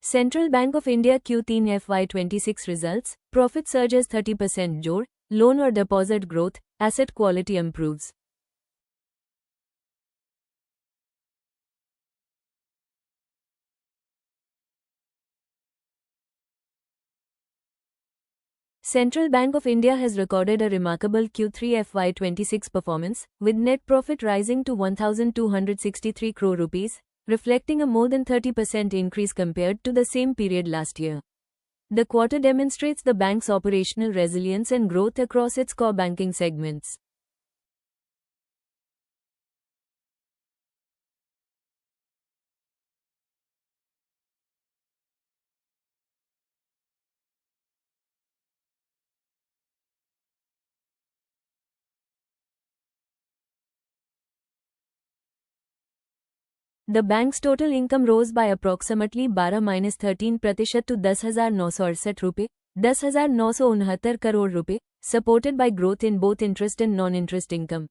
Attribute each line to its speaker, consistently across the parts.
Speaker 1: Central Bank of India Q3 FY26 results, profit surges 30% जोड़, loan और deposit growth, asset quality improves. Central Bank of India has recorded a remarkable Q3 FY26 performance, with net profit rising to 1,263 crore rupees, reflecting a more than 30% increase compared to the same period last year. The quarter demonstrates the bank's operational resilience and growth across its core banking segments. The bank's total income rose by approximately 12-13% to 10,968 रुपये, 10,969 crore रुपये, supported by growth in both interest and non-interest income.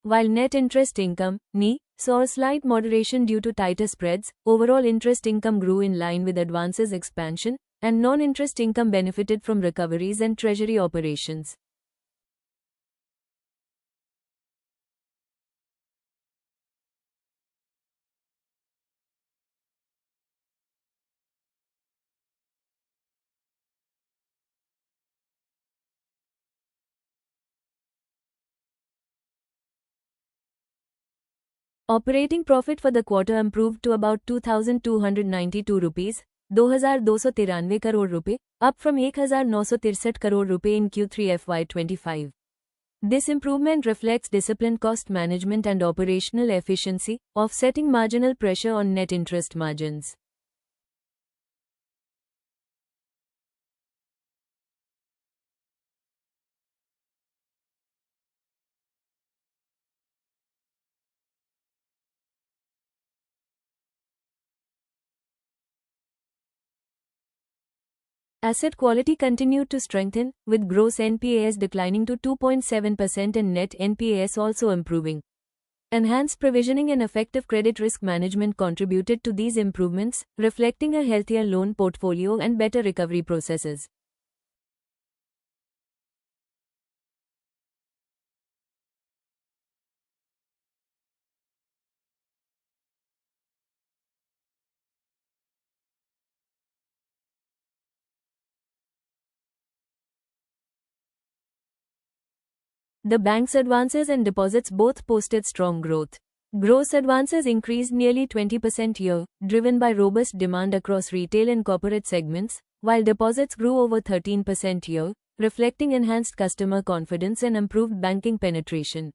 Speaker 1: While net interest income, NI, saw a slight moderation due to tighter spreads, overall interest income grew in line with advances expansion, and non-interest income benefited from recoveries and treasury operations. Operating profit for the quarter improved to about 2,292 rupees, 2,293 crore रुपये, up from 1,963 crore रुपये in Q3 FY25. This improvement reflects disciplined cost management and operational efficiency, offsetting marginal pressure on net interest margins. Asset quality continued to strengthen, with gross NPAs declining to 2.7% and net NPAs also improving. Enhanced provisioning and effective credit risk management contributed to these improvements, reflecting a healthier loan portfolio and better recovery processes. The bank's advances and deposits both posted strong growth. Gross advances increased nearly 20% year, driven by robust demand across retail and corporate segments, while deposits grew over 13% year, reflecting enhanced customer confidence and improved banking penetration.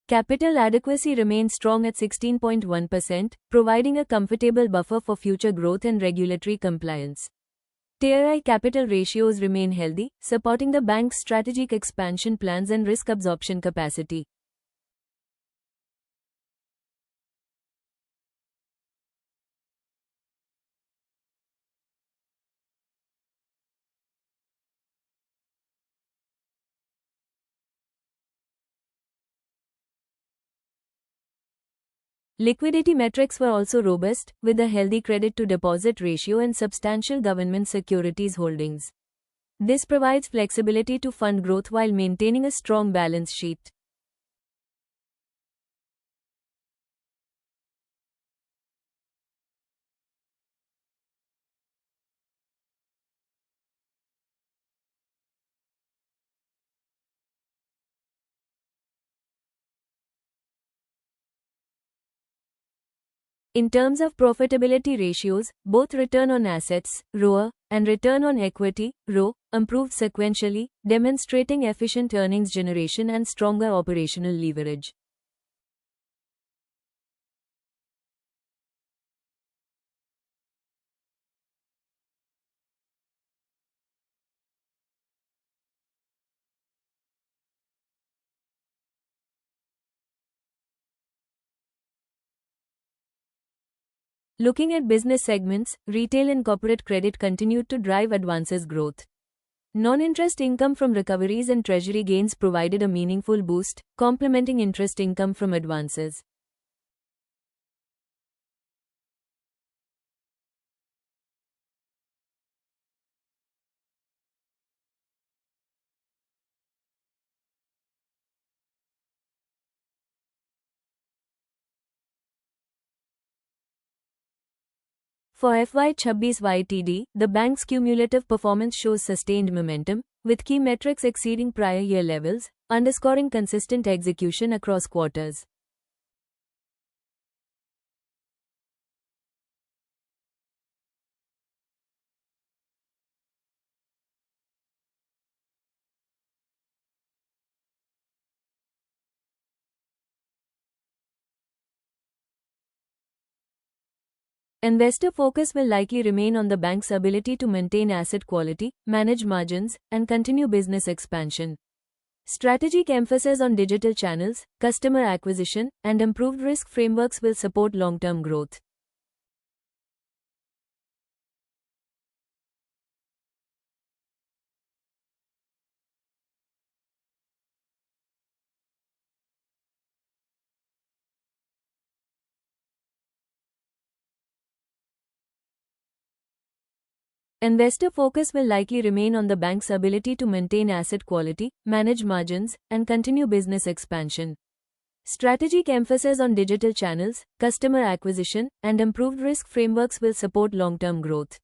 Speaker 1: Capital adequacy remains strong at 16.1%, providing a comfortable buffer for future growth and regulatory compliance. Tier I capital ratios remain healthy, supporting the bank's strategic expansion plans and risk absorption capacity. Liquidity metrics were also robust, with a healthy credit-to-deposit ratio and substantial government securities holdings. This provides flexibility to fund growth while maintaining a strong balance sheet. In terms of profitability ratios, both return on assets, ROA, and return on equity, ROE, improved sequentially, demonstrating efficient earnings generation and stronger operational leverage. Looking at business segments, retail and corporate credit continued to drive advances growth. Non-interest income from recoveries and treasury gains provided a meaningful boost, complementing interest income from advances. For FY26 YTD, the bank's cumulative performance shows sustained momentum, with key metrics exceeding prior year levels, underscoring consistent execution across quarters. Investor focus will likely remain on the bank's ability to maintain asset quality, manage margins, and continue business expansion. Strategic emphasis on digital channels, customer acquisition, and improved risk frameworks will support long-term growth. Investor focus will likely remain on the bank's ability to maintain asset quality, manage margins, and continue business expansion. Strategic emphasis on digital channels, customer acquisition, and improved risk frameworks will support long-term growth.